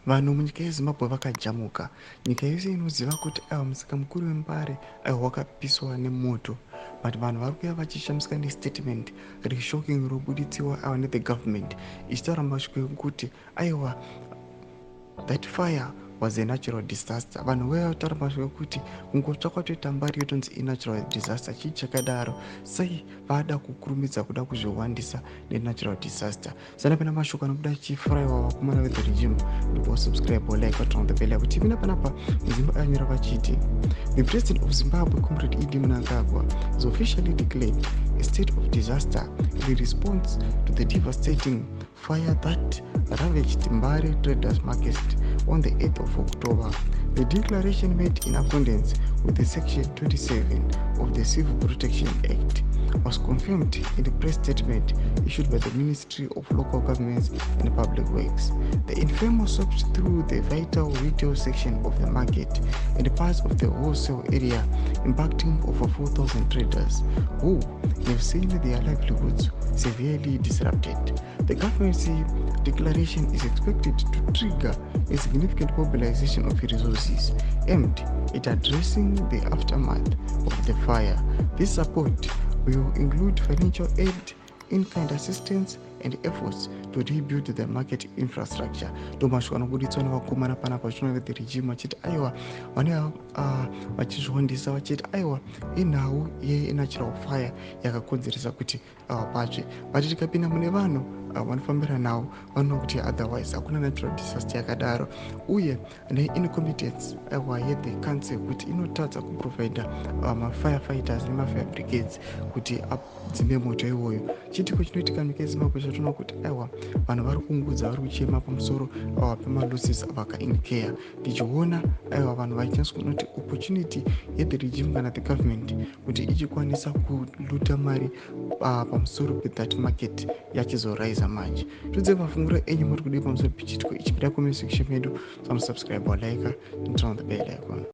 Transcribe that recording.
vanhu munyika yeZimbabwe vakajamuka. Nyika yose inoziva kuti musika mukuru weMbare wakapiswa nemoto, but vanhu vari kuuya vachishamisika nestatement reshocking robuditsiwa nethe government ichitaura mashoko ekuti aiwa that fire was a natural disaster. Vanhu vaya vataura mashoko ekuti kungotsvakwa toita Mbare yotonzi inatural disaster. Chii chakadaro? Sei vada kukurumidza kuda kuzviwandisa nenatural disaster? Sanapena mashoko anobuda chifuraiwa vakomana vethe regime ndipo subscribe like turn on the bell kuti ivina panapa muZimbabwe anyora vachiti the president of Zimbabwe comrade Mnangagwa has officially declared a state of disaster in response to the devastating fire that ravaged Mbare traders market on the 8th of October. The declaration made in accordance with the Section 27 of the Civil Protection Act was confirmed in the press statement issued by the Ministry of Local Governments and Public Works. The infamous swept through the vital retail section of the market and parts of the wholesale area, impacting over 4,000 traders who have seen their livelihoods severely disrupted. The government's declaration is expected to trigger a significant mobilization of resources aimed at addressing the aftermath of the fire. This support will include financial aid, in-kind assistance, and efforts to rebuild the market infrastructure. Domashoko anobuditswa nevakomana panapa zvinoita the regime vachiti aiwa vane vachizviwandisa vachiti aiwa inhau yenatural fire yakakonzeresa kuti patsve, but tikapinda mune vanhu vanofambira nawo vanoona kuti otherwise hakuna natural disaster yakadaro, uye neincompetence yethe council kuti inotadza kuprovida mafirefighters nemafire brigades kuti adzime moto iwoyo. Chitiko chinoitika munyika yeZimbabwe chatinoona kuti aiwa vanhu vari kuungudza, vari kuchema pamusoro pemalosses avaka-incare. Ndichiona aiwa vanhu vachinyatswa kunoti opportunity yethe regime kana the government kuti ichikwanisa kuluta mari pamusoro pethat market yachizoraisa manje. Tudze mafunguro enyu muri kudii pamusoro pechitiko ichi? Pindai comment section medu, subscribe, like, and turn on the bell icon.